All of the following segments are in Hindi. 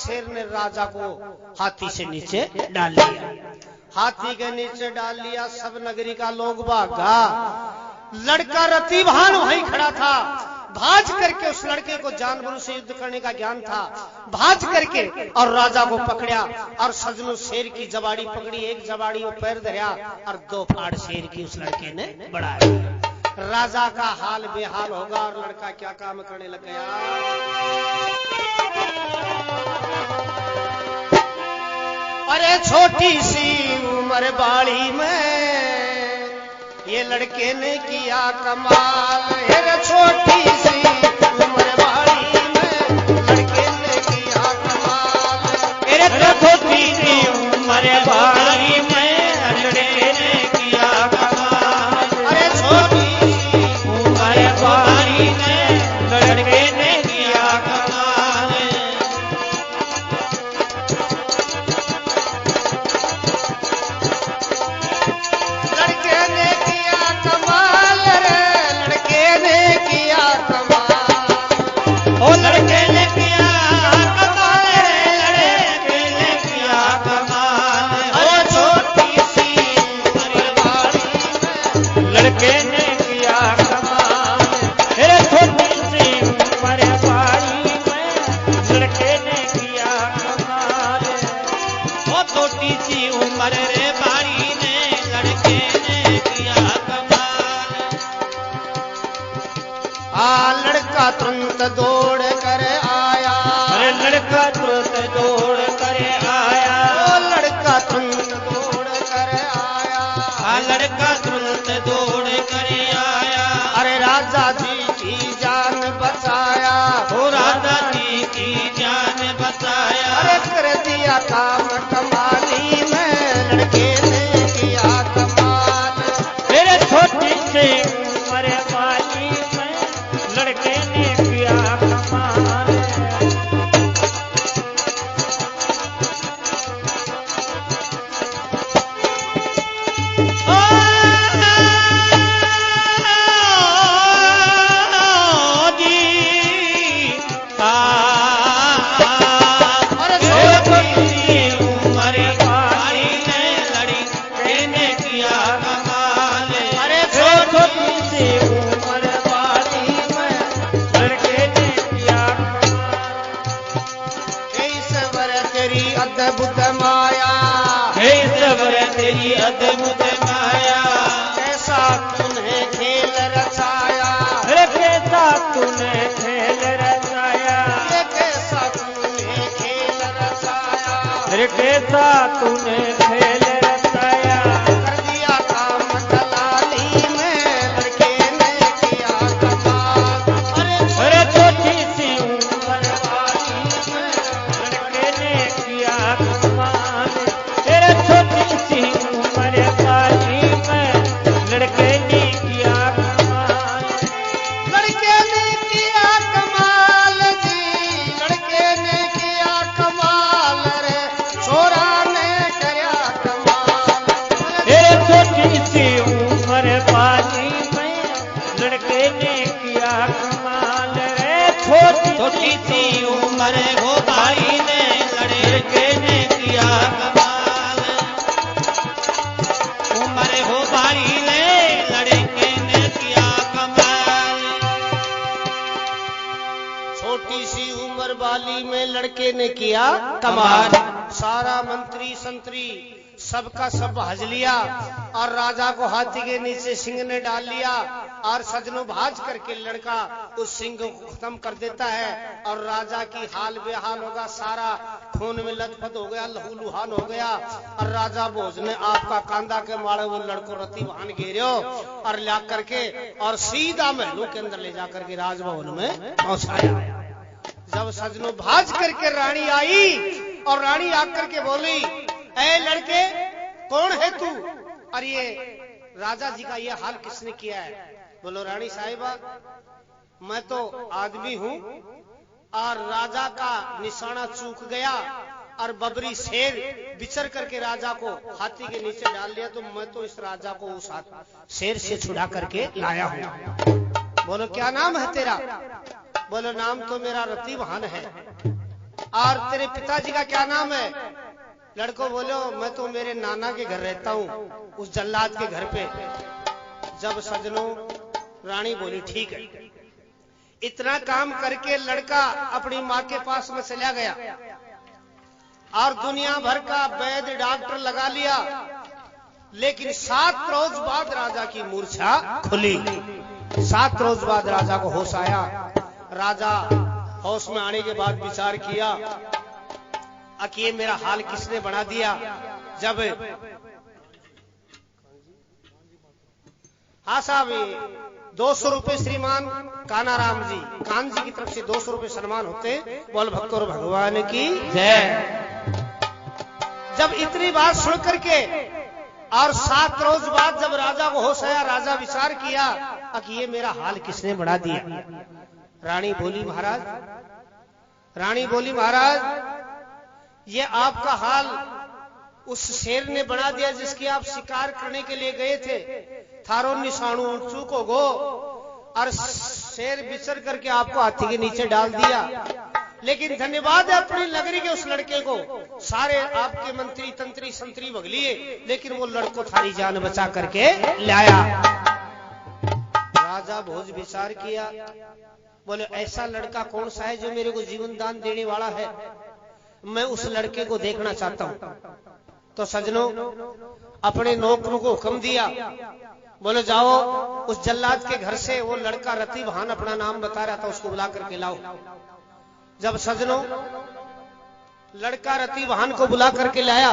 शेर ने राजा को हाथी से नीचे डाल लिया। हाथी के नीचे डाल लिया, सब नगरी का लोग भागा। लड़का रतिभान वहीं खड़ा था। भाज करके उस लड़के को जानवरों से युद्ध करने का ज्ञान था। भाज करके और राजा को पकड़ा और सजनों शेर की जबाड़ी पकड़ी। एक जबाड़ी वो पैर धरा और 2 फाड़ शेर की उस लड़के ने बढ़ाया। राजा का हाल बेहाल होगा और लड़का क्या काम करने लग गया। अरे छोटी सी उम्र बाड़ी में ये लड़के ने किया कमाल। अरे छोटी सी उम्र बाड़ी में लड़के ने किया कमाल। अरे छोटी सी उम्र बाड़ी में लड़के ने किया कमाल। अरे छोटी सी उम्र बाड़ी में लड़के ने किया कमाल। लड़के ने किया कमाल रे, लड़के ने किया कमाल। ओ लड़के ने किया कमाल रे, लड़के ने किया कमाल। अरे छोटी सी उम्र बाड़ी में लड़के ने किया कमाल। अरे छोटी सी उम्र बाड़ी में लड़के ने किया कमाल। ओ छोटी सी उम्र रे बाड़ी में लड़के ने किया कमाल। लड़का तुरंत दौड़ कर आया। अरे लड़का तुरंत दौड़ कर आया। ओ लड़का तुरंत दौड़ कर आया। लड़का तुरंत दौड़ कर आया। अरे राजा जी की जान बचाया। ओ राजा जी की जान बचाया। अरे कर दिया काम कमाली में लड़के ने किया कमाल। मेरे छोटी सी उम्र वाली में लड़के ने किया कमाल। ओ जी अरे छोटी सी उम्र वाली में लड़के ने किया कमाल। अरे छोटी सी उम्र वाली में लड़के ने किया कमाल। ईश्वर तेरी अद्भुत माया। हे सबर तेरी अद्भुत माया। कैसा तूने खेल रचाया। अरे कैसा तूने खेल रचाया। ये कैसा तूने खेल रचाया। अरे कैसा तूने खेल रचाया। कर दिया काम दलाली में लड़के ने किया कमाल। अरे छोटी सी उम्र वाली में लड़के ने किया कमाल। अरे छोटी सी उम्र वाली में लड़के ने किया कमाल। लड़के ने किया कमाल जी, लड़के ने किया कमाल रे, छोरा ने किया कमाल। अरे छोटी सी उम्र वाली में लड़के ने किया कमाल। रे छोटी सी उम्र हो भाई ने लड़के ने किया कमाल। उम्र हो भाई ने लड़के ने किया कमाल। छोटी सी उम्र वाली में लड़के ने किया कमाल। सारा मंत्री संतरी सबका सब भाज लिया और राजा को हाथी के नीचे सिंह ने डाल लिया और सजनों भाज करके लड़का उस सिंह को खत्म कर देता है और राजा की हाल बेहाल होगा। सारा खून में लथपथ हो गया, लहूलुहान हो गया और राजा भोज ने आपका कांदा के मारे वो लड़को रतिभान घेरो और ला करके और सीधा महलों के अंदर ले जाकर के राजभवन में पहुंचाया। जब सजनों भाज करके रानी आई और रानी आकर के बोली, ऐ लड़के कौन है तू? और ये राजा जी का ये हाल किसने किया है? बोलो रानी साहिबा मैं तो आदमी हूं और राजा का निशाना चूक गया और बबरी शेर बिचर करके राजा को हाथी के नीचे डाल लिया, तो मैं तो इस राजा को उस शेर से छुड़ा करके लाया हूं। बोलो क्या नाम है तेरा? बोलो नाम तो मेरा रतिभान है। और तेरे पिताजी का क्या नाम है? लड़को बोलो मैं तो मेरे नाना के घर रहता हूं, उस जल्लाद के घर पे। जब सजनों रानी बोली ठीक है। इतना काम करके लड़का अपनी माँ के पास में चला गया और दुनिया भर का वैद्य डॉक्टर लगा लिया, लेकिन 7 रोज बाद राजा की मूर्छा खुली। 7 रोज बाद राजा को होश आया। राजा होश में आने के बाद विचार किया कि ये मेरा हाल किसने बना दिया। जब हाँ साहब 200 रुपए श्रीमान कानाराम जी कान जी की तरफ से 200 रुपए सम्मान होते हैं। बोल भक्तों भगवान की जय। जब इतनी बात सुन करके और 7 रोज बाद जब राजा को होश आया, राजा विचार किया कि ये मेरा हाल किसने बना दिया। रानी बोली महाराज ये आपका हाल उस शेर ने बना दिया जिसकी आप शिकार करने के लिए गए थे। थारो निशाणु चूक हो गो और शेर बिचर करके आपको हाथी के नीचे डाल दिया। लेकिन धन्यवाद है अपनी नगरी के उस लड़के को, सारे आपके मंत्री तंत्री संतरी भग लिए, लेकिन वो लड़को थारी जान बचा करके लाया। राजा भोज विचार किया, बोले ऐसा लड़का कौन सा है जो मेरे को जीवन दान देने वाला है, मैं उस लड़के को देखना चाहता हूं। तो सजनों अपने नौकरों को हुक्म दिया, बोले जाओ उस जल्लाद के घर से वो लड़का रतिभान अपना नाम बता रहा था उसको बुला करके लाओ। जब सजनों लड़का रतिभान को बुला करके लाया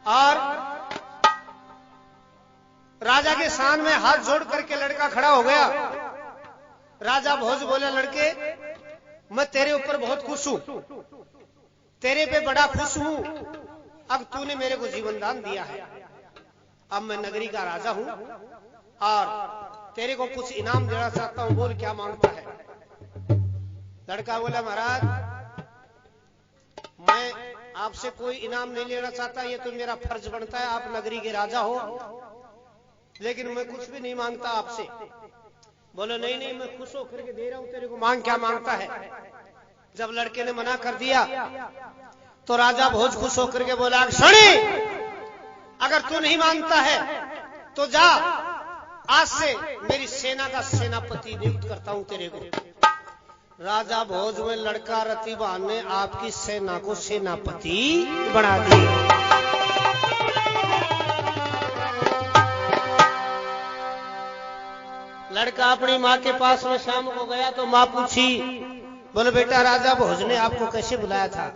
और राजा के सामने हाथ जोड़ करके लड़का खड़ा हो गया। राजा भोज बोले लड़के मैं तेरे ऊपर बहुत खुश हूं, तेरे पे बड़ा खुश हूं। अब तूने मेरे को जीवन दान दिया है, अब मैं नगरी का राजा हूं और तेरे को कुछ इनाम देना चाहता हूं, बोल क्या मांगता है। लड़का बोला महाराज मैं आपसे कोई इनाम नहीं लेना चाहता, ये तो मेरा फर्ज बनता है, आप नगरी के राजा हो, लेकिन मैं कुछ भी नहीं मांगता आपसे। बोलो नहीं नहीं मैं खुश होकर के दे रहा हूं तेरे को, मांग क्या मांगता है। जब लड़के ने मना कर दिया तो राजा भोज खुश होकर के बोला सुनी अगर तू नहीं मांगता है तो जा, आज से मेरी सेना का सेनापति नियुक्त करता हूं तेरे को। राजा भोज में लड़का रतिभान ने आपकी सेना को सेनापति बना दिया। लड़का अपनी माँ के पास में शाम को गया तो माँ पूछी, बोले बेटा राजा भोज ने आपको कैसे बुलाया था।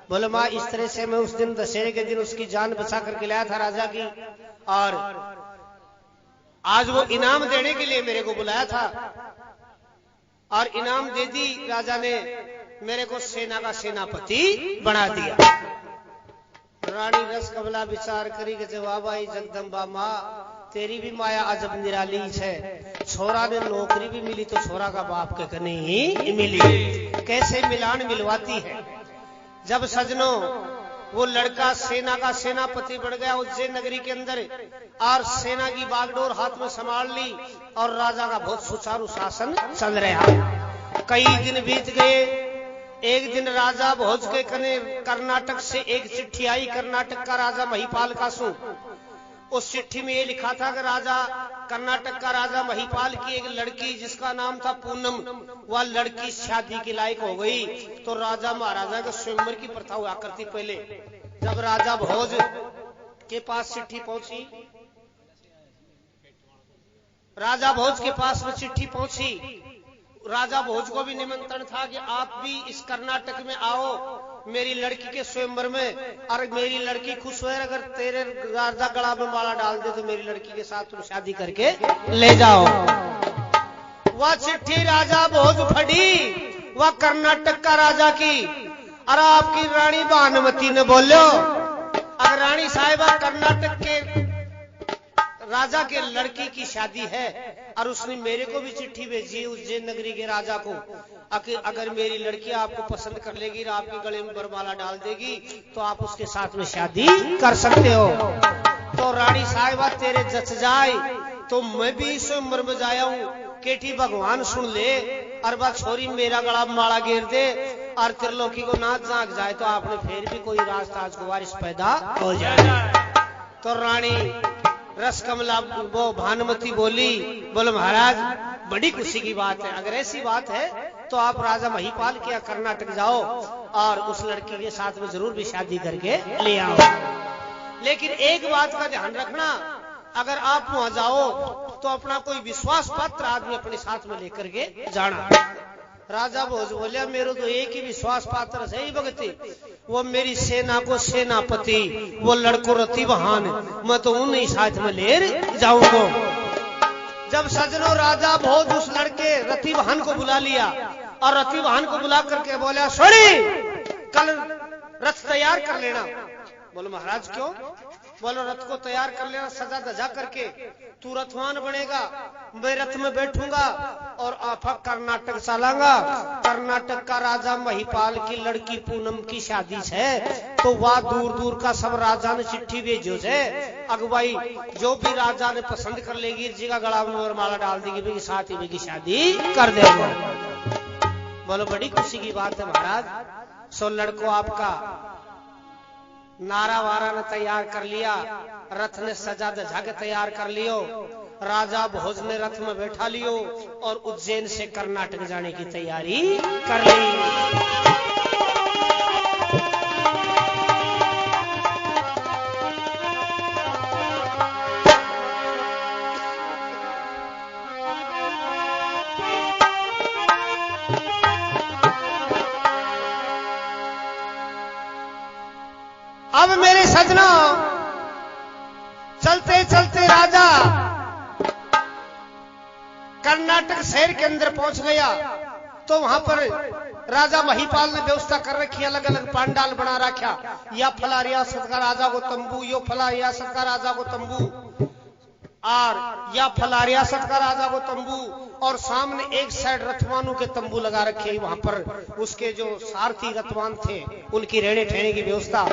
बोले माँ इस तरह से मैं उस दिन दशहरे के दिन उसकी जान बचा करके लाया था राजा की, और आज वो इनाम देने के लिए मेरे को बुलाया था और इनाम दे दी राजा ने, मेरे को सेना का सेनापति बना दिया। रानी रस कमला विचार करी के जवाब आई जगदम्बा माँ तेरी भी माया अजब निराली है, छोरा ने नौकरी भी मिली तो छोरा का बाप के कने ही मिली, कैसे मिलान मिलवाती है। जब सजनों वो लड़का सेना का सेनापति बढ़ गया उज्जैन नगरी के अंदर और सेना की बागडोर हाथ में संभाल ली और राजा का बहुत सुचारू शासन चल रहा। कई दिन बीत गए। एक दिन राजा भोज के कने कर्नाटक से एक चिट्ठी आई, कर्नाटक का राजा महिपाल का सु। उस चिट्ठी में ये लिखा था कि राजा कर्नाटक का राजा महिपाल की एक लड़की जिसका नाम था पूनम, वह लड़की शादी के लायक हो गई। तो राजा महाराजा के स्वयंवर की प्रथा हुआ करती पहले। जब राजा भोज के पास चिट्ठी पहुंची, राजा भोज के पास में चिट्ठी पहुंची, राजा भोज को भी निमंत्रण था कि आप भी इस कर्नाटक में आओ मेरी लड़की के स्वयंवर में, और मेरी लड़की खुश हुए अगर तेरे राजा गला में माला डाल दे तो मेरी लड़की के साथ तुम शादी करके ले जाओ। वह चिट्ठी राजा भोज फटी, वह कर्नाटक का राजा की, और आपकी रानी भानुमती ने बोलो अगर रानी साहिबा कर्नाटक के राजा के लड़की की शादी है और उसने मेरे को भी चिट्ठी भेजी उज्जैन नगरी के राजा को, अगर मेरी लड़की आपको पसंद कर लेगी और आपके गले में बरमाला डाल देगी तो आप उसके साथ में शादी कर सकते हो। तो रानी साहिबा तेरे जच जाए तो मैं भी इस उम्र में जाया हूं, केठी भगवान सुन ले और बा छोरी मेरा गला माला गिर दे और त्रिलोकी को नाच जाग जाए तो आपने फिर भी कोई राजताज को वारिस पैदा हो जाए। तो रानी रसकमला वो भानुमती बोली, बोले महाराज बड़ी खुशी की बात है, अगर ऐसी बात है तो आप राजा महिपाल के कर्नाटक जाओ और उस लड़की के साथ में जरूर भी शादी करके ले आओ। लेकिन एक बात का ध्यान रखना, अगर आप वहां जाओ तो अपना कोई विश्वास पात्र आदमी अपने साथ में लेकर के जाना। राजा भोज बोलिया मेरे तो एक ही विश्वास पात्र सही भगती, वो मेरी सेना को सेनापति, वो लड़को रतिवाहन, मैं तो उन्हीं साथ में ले जाऊंगा। जब सजनों राजा भोज उस लड़के रतिवाहन को बुला लिया और रतिवाहन को बुला करके बोला सोरी कल रथ तैयार कर लेना। बोलो महाराज क्यों? बोलो रथ को तैयार कर लेना, सजा धजा करके तू रथवान बनेगा, मैं रथ में बैठूंगा और आपा कर्नाटक चलांगा। कर्नाटक का राजा महिपाल की लड़की पूनम की शादी है, तो वह दूर दूर का सब राजा ने चिट्ठी भेजो से अगुवाई जो भी राजा ने पसंद कर लेगी जी का गला में और माला डाल देगी, साथ ही की शादी कर देगा। बोलो बड़ी खुशी की बात है महाराज। सो लड़को आपका नारा वारा ने तैयार कर लिया, रथ ने सजा धजा के तैयार कर लियो, राजा भोज ने रथ में बैठा लियो और उज्जैन से कर्नाटक जाने की तैयारी कर ली। अब मेरे सजना चलते चलते राजा कर्नाटक शहर के अंदर पहुंच गया, तो वहां पर राजा महिपाल ने व्यवस्था कर रखी, अलग अलग पांडाल बना रखा, या फला रियासत का राजा को तंबू, यो फला रियासत का राजा को तंबू, और या फला रियासत का राजा को तंबू, और सामने एक साइड रथवानों के तंबू लगा रखे, वहां पर उसके जो सारथी रथवान थे उनकी रहने ठहने की व्यवस्था।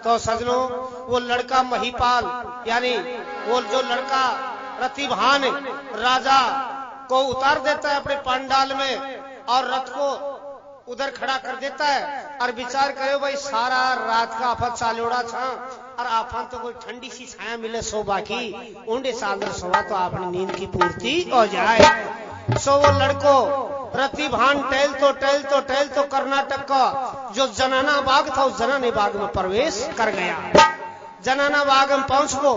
तो सजनों वो लड़का महिपाल यानी वो जो लड़का रतिवाहन राजा को उतार देता है अपने पांडाल में और रथ को उधर खड़ा कर देता है और विचार करे भाई सारा रात का आफत चालोड़ा था और आफत तो कोई ठंडी सी छाया मिले सो बाकी ऊंडे चादर सोवा तो अपनी नींद की पूर्ति हो जाए। सो वो लड़को रतिवाहन टहल तो कर्नाटक का जो जनाना बाग था उस जनाने बाग में प्रवेश कर गया। जनाना बाग में पहुंच को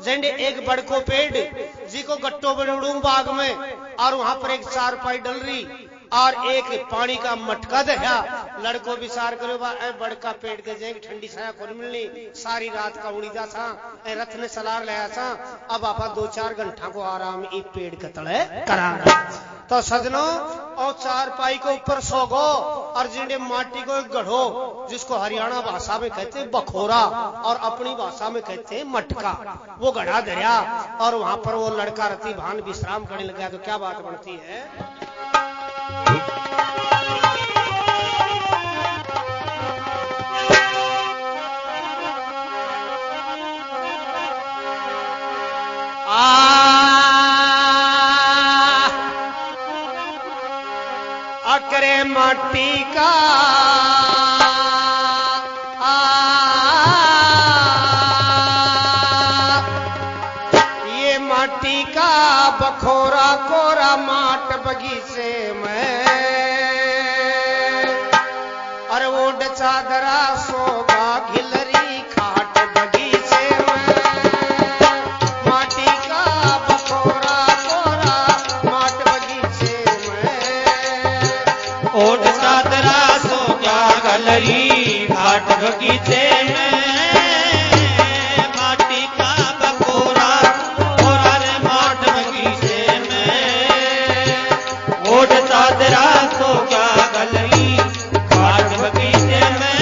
जेंडे एक बड़को पेड़ जी को गट्टो बड़ू बाग में और वहां पर एक चारपाई डल रही और एक पानी का मटका दया। लड़को विचार करो बड़का पेड़ के जाएंगे ठंडी छाया को मिलनी, सारी रात का उड़ीदा था रथ ने सलार लाया था, अब आपा 2-4 घंटा को आराम एक पेड़ के तले करांगा। तो सजनों और चारपाई के ऊपर सोगो और जिंडे माटी को एक गढ़ो जिसको हरियाणा भाषा में कहते बखोरा और अपनी भाषा में कहते मटका, वो गढ़ा धरिया और वहां पर वो लड़का रतिवाहन विश्राम करने लगा। तो क्या बात बनती है, अकरे माटी का ये माटी का बखोरा कोरा माट बगीचे में अरे ओड चादरा सोगा घिलरी खाट बगीचे में माटी का बखोरा कोरा माट बगीचे में ओट चादरा सोगा घिलरी खाट बगीचे में माटी का बखोरा कोरा रे माट बगीचे में ओट चादरा सोगा घिलरी खाट बगीचे में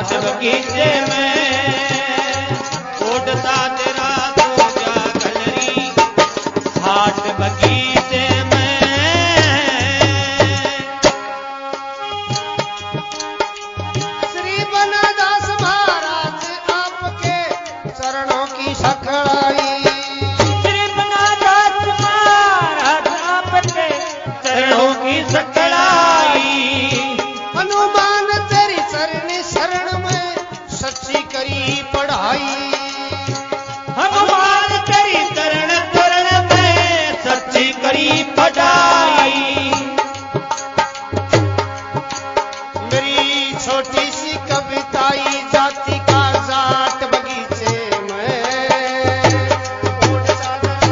घाट बगीचे में उड़ता तेरा तो क्या कलरी घाट बगीचे में। श्री बनादास महाराज आपके चरणों की सखड़ाई, श्री बनादास महाराज आपके चरणों की सकड़ाई। हनुमान तेरी चरणी शरण में सच्ची करी पढ़ाई, हनुमान तेरी चरण चरण में सच्ची करी पढ़ाई। मेरी छोटी सी कविताई जाति का जाट बगीचे में उड़ता तेरा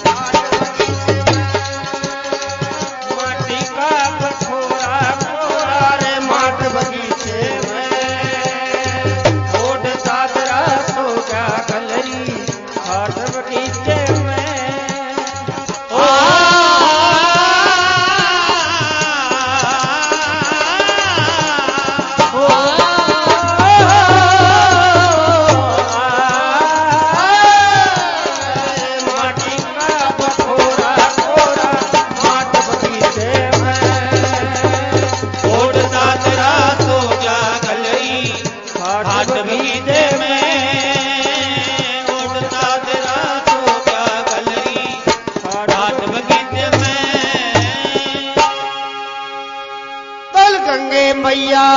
घाट बगीचे में। माटी का बखोरा कोरा रे माट बगीचे में उड़ता तेरा तो क्या कलरी घाट बगीचे में। माटी का बखोरा कोरा माट बगीचे में उड़ता तेरा तो क्या कलरी घाट बगीचे में उड़ता तेरा तो क्या कलरी घाट बगीचे में। बल गंगे मैया